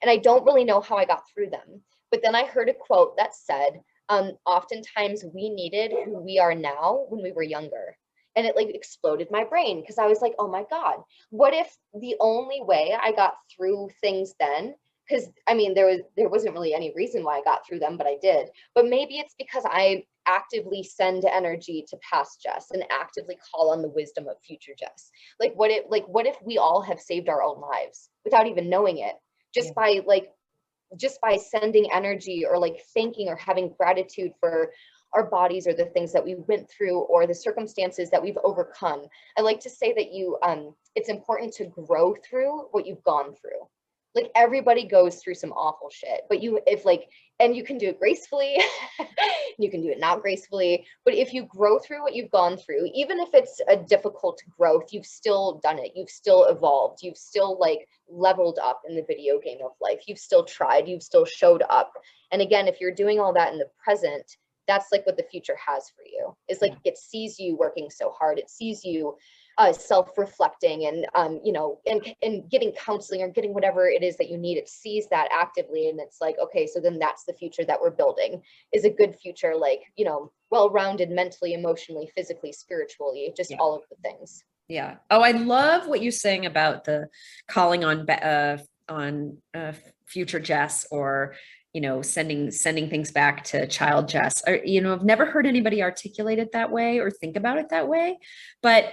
and I don't really know how I got through them. But then I heard a quote that said, oftentimes we needed who we are now when we were younger. And it like exploded my brain, because I was like, oh my God, what if the only way I got through things then, because I mean, there wasn't really any reason why I got through them, but I did. But maybe it's because I actively send energy to past Jess and actively call on the wisdom of future Jess. Like what if we all have saved our own lives without even knowing it, just by sending energy, or like thanking or having gratitude for our bodies, or the things that we went through, or the circumstances that we've overcome. I like to say that it's important to grow through what you've gone through. Like everybody goes through some awful shit, but and you can do it gracefully, you can do it not gracefully, but if you grow through what you've gone through, even if it's a difficult growth, you've still done it, you've still evolved, you've still like leveled up in the video game of life, you've still tried, you've still showed up. And again, if you're doing all that in the present, that's like what the future has for you, is like it sees you working so hard, it sees you self-reflecting and and getting counseling or getting whatever it is that you need. It sees that actively, and it's like, okay, so then that's the future that we're building, is a good future, like well-rounded mentally, emotionally, physically, spiritually, just all of the things. Yeah. Oh, I love what you're saying about the calling on future Jess, or sending things back to child Jess. Or, I've never heard anybody articulate it that way or think about it that way, but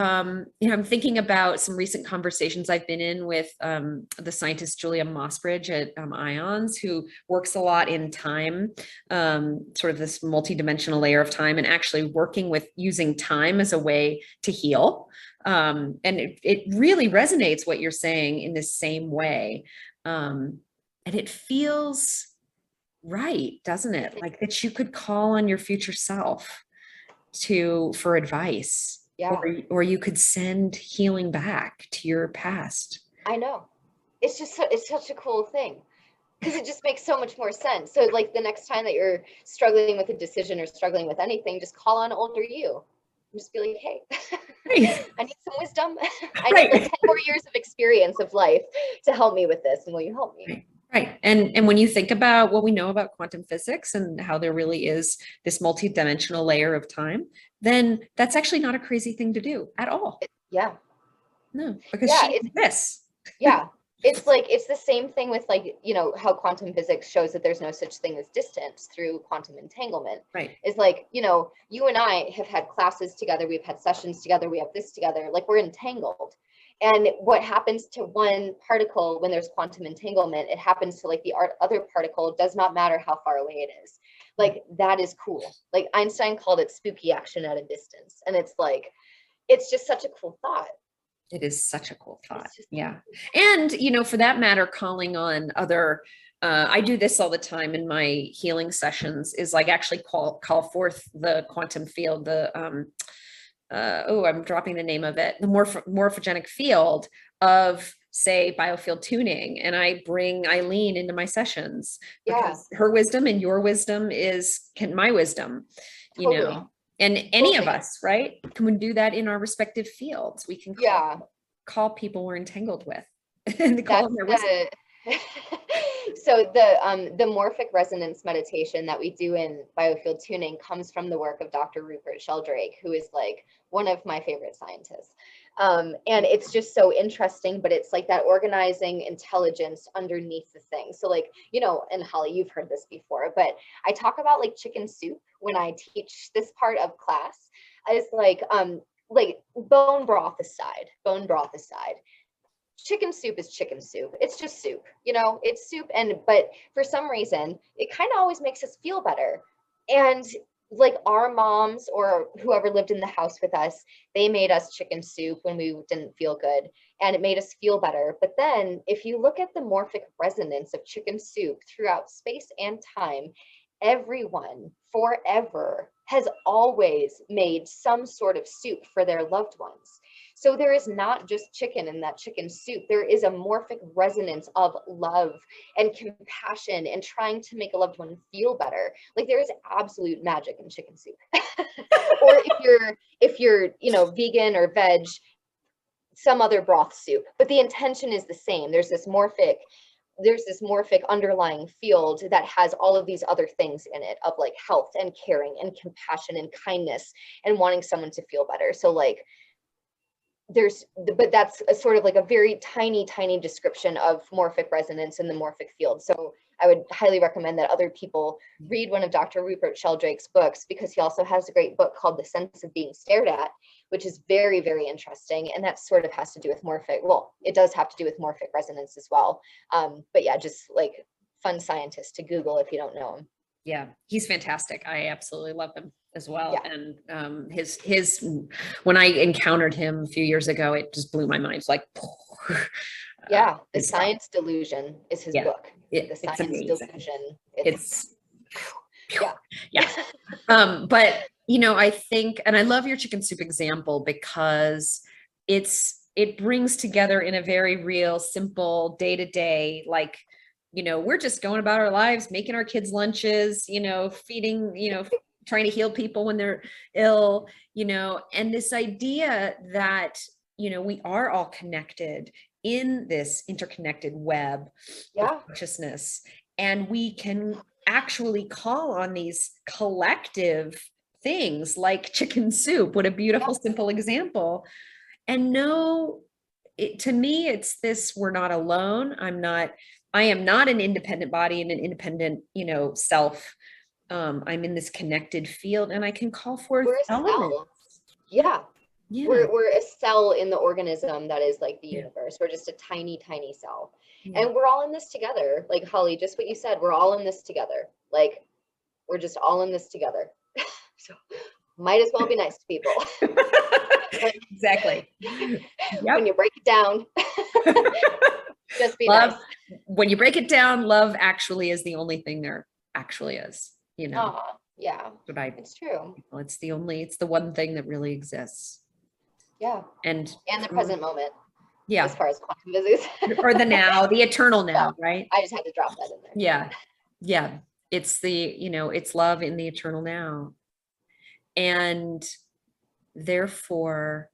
I'm thinking about some recent conversations I've been in with the scientist Julia Mossbridge at IONS, who works a lot in time, sort of this multidimensional layer of time, and actually working with using time as a way to heal. And it really resonates what you're saying in this same way. And it feels right, doesn't it? Like that you could call on your future self for advice. Yeah. Or you could send healing back to your past. I know. It's just, it's such a cool thing, because it just makes so much more sense. So like the next time that you're struggling with a decision or struggling with anything, just call on older you. And just be like, hey, I need some wisdom. I need like 10 more years of experience of life to help me with this. And will you help me? Right. And when you think about what we know about quantum physics and how there really is this multi-dimensional layer of time, then that's actually not a crazy thing to do at all. Yeah. No, because she exists. Yeah. It's like, it's the same thing with like, you know, how quantum physics shows that there's no such thing as distance through quantum entanglement. Right. It's like, you know, you and I have had classes together, we've had sessions together, we have this together, like we're entangled. And what happens to one particle when there's quantum entanglement, it happens to like the other particle. It does not matter how far away it is. Like, that is cool. Like Einstein called it spooky action at a distance. And it's like, it's just such a cool thought. It is such a cool thought. Yeah. And, you know, for that matter, calling on other, I do this all the time in my healing sessions, is like actually call forth the quantum field, I'm dropping the name of it, the morphogenic field of, say, biofield tuning. And I bring Eileen into my sessions because her wisdom and your wisdom is my wisdom, you know, and any of us, right? Can we do that in our respective fields? We can call people we're entangled with and call them their wisdom. So the morphic resonance meditation that we do in biofield tuning comes from the work of Dr. Rupert Sheldrake, who is like one of my favorite scientists. And it's just so interesting, but it's like that organizing intelligence underneath the thing. So like, you know, and Holly, you've heard this before, but I talk about like chicken soup when I teach this part of class. Is like bone broth aside, chicken soup is chicken soup. It's just soup, you know, it's soup. But for some reason, it kind of always makes us feel better. And like our moms or whoever lived in the house with us, they made us chicken soup when we didn't feel good, and it made us feel better. But then if you look at the morphic resonance of chicken soup throughout space and time, everyone forever has always made some sort of soup for their loved ones. So there is not just chicken in that chicken soup. There is a morphic resonance of love and compassion and trying to make a loved one feel better. Like there is absolute magic in chicken soup. Or if you're, you know, vegan or veg, some other broth soup, but the intention is the same. There's this morphic underlying field that has all of these other things in it of like health and caring and compassion and kindness and wanting someone to feel better. So like but that's a sort of like a very tiny description of morphic resonance in the morphic field. So I would highly recommend that other people read one of Dr. Rupert Sheldrake's books, because he also has a great book called The Sense of Being Stared At, which is very, very interesting. And that sort of has to do with it does have to do with morphic resonance as well. But yeah, just like fun scientist to Google if you don't know him. Yeah, he's fantastic. I absolutely love him as well. Yeah. And his when I encountered him a few years ago, it just blew my mind. It's like, yeah, The Science Delusion is his book. The Science Delusion. But you know, I think, and I love your chicken soup example because it brings together in a very real, simple, day-to-day, like, you know, we're just going about our lives, making our kids lunches, you know, feeding, you know, trying to heal people when they're ill, you know, and this idea that, you know, we are all connected in this interconnected web of consciousness, and we can actually call on these collective things like chicken soup. What a beautiful, simple example. And to me, it's this, we're not alone. I am not an independent body and an independent, you know, self. I'm in this connected field, and I can call forth elements. Yeah. Yeah. We're a cell in the organism that is like the universe. We're just a tiny, tiny cell. And we're all in this together. Like Holly, just what you said, we're all in this together. Like we're just all in this together. So might as well be nice to people. Exactly. When you break it down, just be love, nice. When you break it down, love actually is the only thing there actually is, you know. Yeah, it's true. It's the one thing that really exists. Yeah. And the present moment. Yeah. As far as quantum physics. Or the now, the eternal now, right? I just had to drop that in there. Yeah. Yeah. It's it's love in the eternal now. And therefore,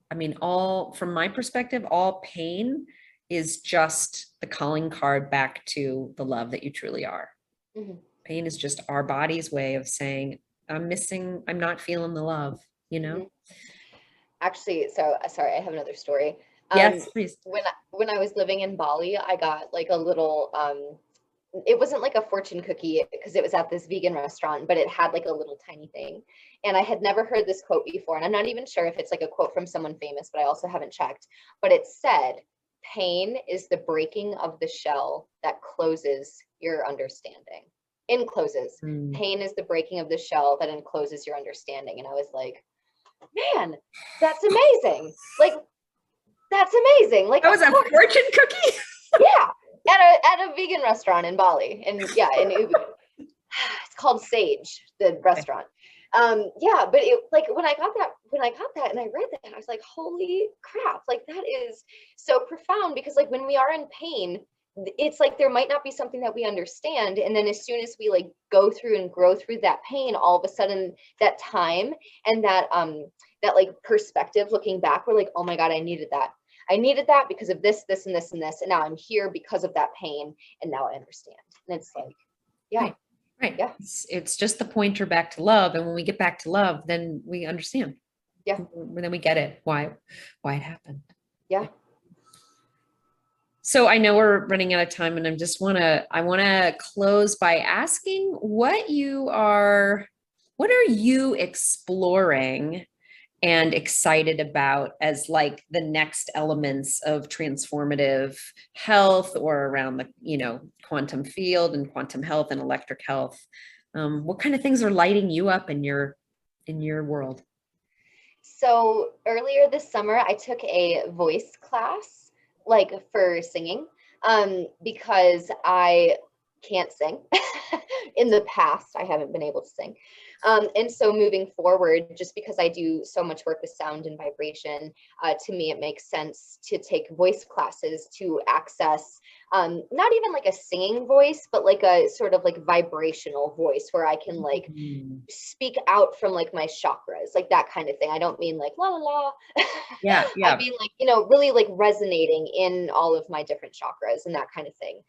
I mean, from my perspective, all pain is just the calling card back to the love that you truly are. Mm-hmm. Pain is just our body's way of saying, I'm not feeling the love, Mm-hmm. Actually, so sorry, I have another story. Yes, please. When I was living in Bali, I got like a little, it wasn't like a fortune cookie because it was at this vegan restaurant, but it had like a little tiny thing. And I had never heard this quote before. And I'm not even sure if it's like a quote from someone famous, but I also haven't checked. But it said, pain is the breaking of the shell that closes your understanding. Encloses. Pain is the breaking of the shell that encloses your understanding. And I was like, man, that's amazing. Like, that's amazing. Like, that was a fortune cookie? Yeah. At a vegan restaurant in Bali. And yeah, in Ubud. It's called Sage, the restaurant. Yeah, but it, like when I got that and I read that, I was like, holy crap, like that is so profound, because like when we are in pain, it's like there might not be something that we understand, and then as soon as we like go through and grow through that pain, all of a sudden that time and that like perspective looking back, we're like, oh my God, I needed that because of this, this, and this, and this, and now I'm here because of that pain, and now I understand. And it's like, yeah. Right. Yeah. It's just the pointer back to love. And when we get back to love, then we understand. Yeah. And then we get it, why it happened. Yeah. So I know we're running out of time, and I want to close by asking what are you exploring and excited about as like the next elements of transformative health, or around the, quantum field and quantum health and electric health? What kind of things are lighting you up in your world? So earlier this summer, I took a voice class, like for singing, because I can't sing. In the past, I haven't been able to sing. And so moving forward, just because I do so much work with sound and vibration, to me, it makes sense to take voice classes to access not even like a singing voice, but like a sort of like vibrational voice where I can like speak out from like my chakras, like that kind of thing. I don't mean like la la la. Yeah. I mean like, really like resonating in all of my different chakras and that kind of thing.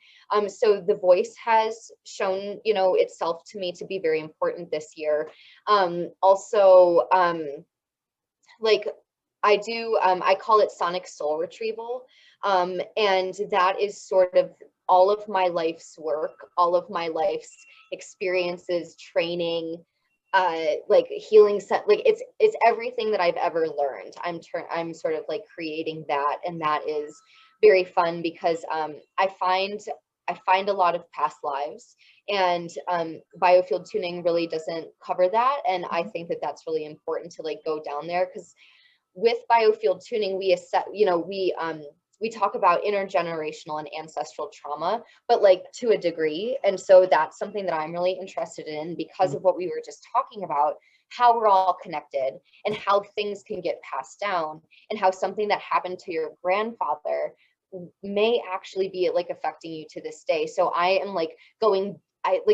So the voice has shown, itself to me to be very important this year. Also, like I do, I call it sonic soul retrieval. And that is sort of all of my life's work, all of my life's experiences, training, like healing set, like it's everything that I've ever learned. I'm sort of like creating that, and that is very fun because I find a lot of past lives, and biofield tuning really doesn't cover that. And I think that that's really important to like go down there, because with biofield tuning, we talk about intergenerational and ancestral trauma, but like to a degree. And so that's something that I'm really interested in because of what we were just talking about, how we're all connected and how things can get passed down, and how something that happened to your grandfather may actually be like affecting you to this day. So I am like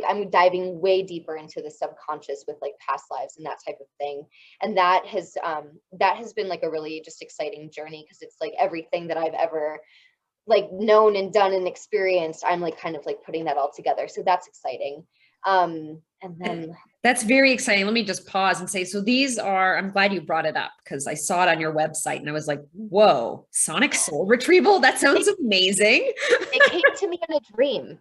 I'm diving way deeper into the subconscious with like past lives and that type of thing. And that has been like a really just exciting journey, because it's like everything that I've ever like known and done and experienced, I'm like kind of like putting that all together. So that's exciting. And then that's very exciting. Let me just pause and say, so I'm glad you brought it up, because I saw it on your website and I was like, whoa, sonic soul retrieval. That sounds amazing. It came to me in a dream.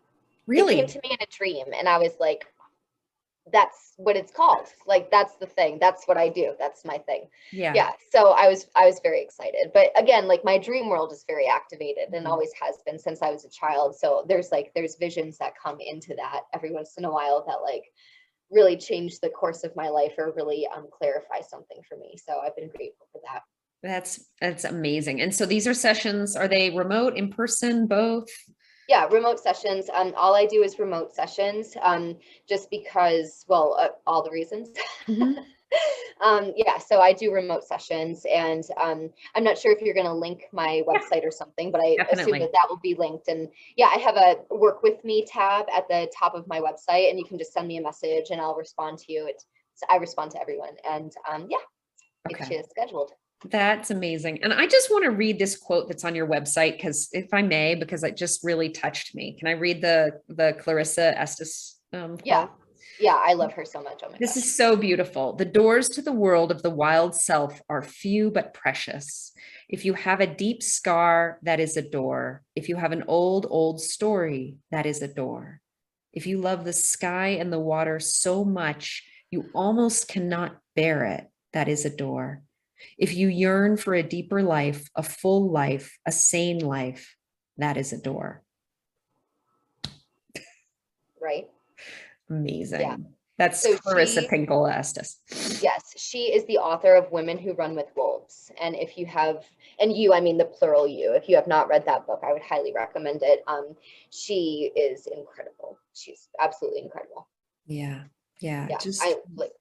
Really? It came to me in a dream, and I was like, that's what it's called. Like, that's the thing. That's what I do. That's my thing. Yeah. Yeah. So I was very excited. But again, like, my dream world is very activated and always has been since I was a child. So there's visions that come into that every once in a while that like really change the course of my life or really clarify something for me. So I've been grateful for that. That's amazing. And so these are sessions, are they remote, in person, both? Yeah, remote sessions. All I do is remote sessions, just because, well, all the reasons. Yeah, so I do remote sessions, and I'm not sure if you're going to link my website or something, but I assume Definitely. that will be linked. And yeah, I have a work with me tab at the top of my website, and you can just send me a message and I'll respond to you. I respond to everyone, and yeah, get you scheduled. That's amazing. And I just want to read this quote that's on your website, because if I may, because it just really touched me. Can I read the Clarissa Estes quote? Yeah. Yeah, I love her so much. Oh my This gosh. is so beautiful. The doors to the world of the wild self are few but precious. If you have a deep scar, that is a door. If you have an old, old story, that is a door. If you love the sky and the water so much, you almost cannot bear it, that is a door. If you yearn for a deeper life, a full life, a sane life, that is a door. Right? Amazing. Yeah. That's So Clarissa Pinkola Estes. yes, she is the author of Women Who Run with Wolves. And if you have, and you, I mean the plural you, if you have not read that book, I would highly recommend it. She is incredible. She's absolutely incredible. Yeah. Yeah. Yeah. Just I like,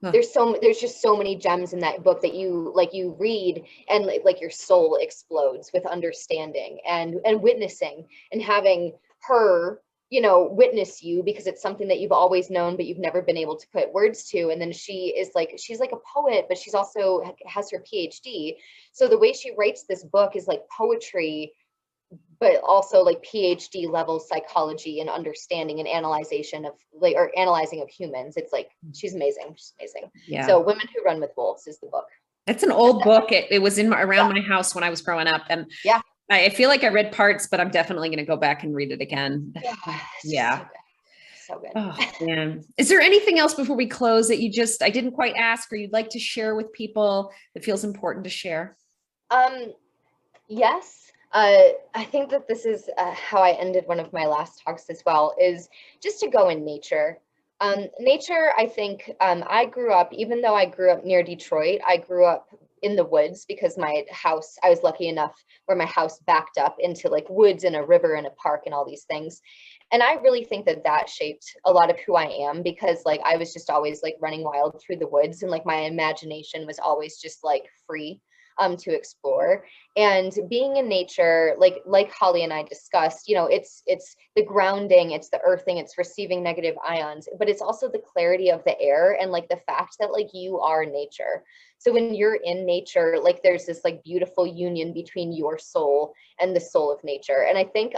there's just so many gems in that book that you read, and like your soul explodes with understanding and witnessing, and having her, witness you, because it's something that you've always known but you've never been able to put words to. And then she's like a poet, but she's also has her PhD. So the way she writes this book is like poetry, but also like PhD level psychology and understanding and analyzation of or analyzing of humans. It's like, she's amazing. She's amazing. yeah. So Women Who Run with Wolves is the book. It's an old book. It was around my house when I was growing up, and yeah, I feel like I read parts, but I'm definitely going to go back and read it again. Yeah. So good. Oh man. Is there anything else before we close that I didn't quite ask, or you'd like to share with people that feels important to share? Yes. I think that this is how I ended one of my last talks as well, is just to go in nature. Nature, I think, I grew up, even though I grew up near Detroit, I grew up in the woods, because my house, I was lucky enough where my house backed up into like woods and a river and a park and all these things. And I really think that that shaped a lot of who I am, because like I was just always like running wild through the woods, and like my imagination was always just like free to explore. And being in nature, like Holly and I discussed, it's the grounding, it's the earthing, it's receiving negative ions, but it's also the clarity of the air, and like the fact that like you are nature. So when you're in nature, like there's this like beautiful union between your soul and the soul of nature. And I think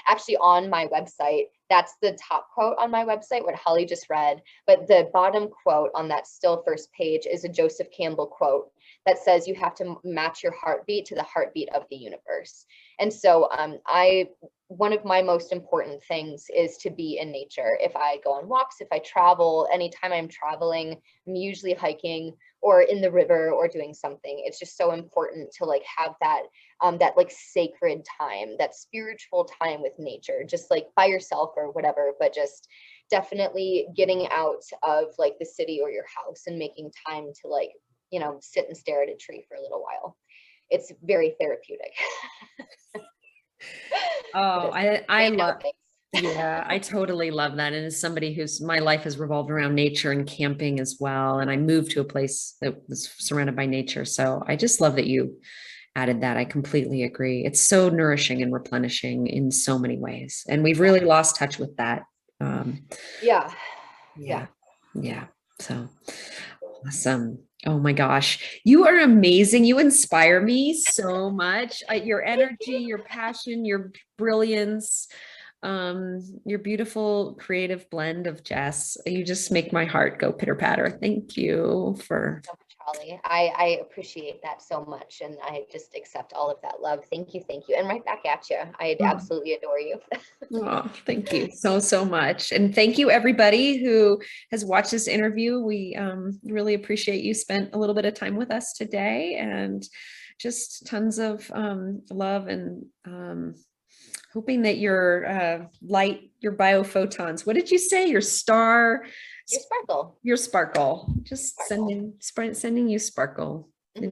actually on my website, that's the top quote on my website, what Holly just read. But the bottom quote on that still first page is a Joseph Campbell quote that says, you have to match your heartbeat to the heartbeat of the universe. And so one of my most important things is to be in nature. If I go on walks, if I travel, anytime I'm traveling, I'm usually hiking or in the river or doing something. It's just so important to like have that that like sacred time, that spiritual time with nature, just like by yourself or whatever, but just definitely getting out of like the city or your house and making time to like, sit and stare at a tree for a little while. It's very therapeutic. Oh, I love it. Yeah, I totally love that. And as somebody my life has revolved around nature and camping as well. And I moved to a place that was surrounded by nature. So I just love that you added that. I completely agree. It's so nourishing and replenishing in so many ways. And we've really lost touch with that. Yeah. So awesome. Oh my gosh. You are amazing. You inspire me so much. Your energy, your passion, your brilliance, your beautiful creative blend of Jess. You just make my heart go pitter patter. Thank you for Holly. I appreciate that so much. And I just accept all of that love. Thank you. Thank you. And right back at you. I absolutely adore you. Oh, thank you so much. And thank you everybody who has watched this interview. We really appreciate you spent a little bit of time with us today, and just tons of love, and hoping that your light, your biophotons, what did you say? Your star, Your sparkle. your sparkle, just Sparkle. sending you sparkle.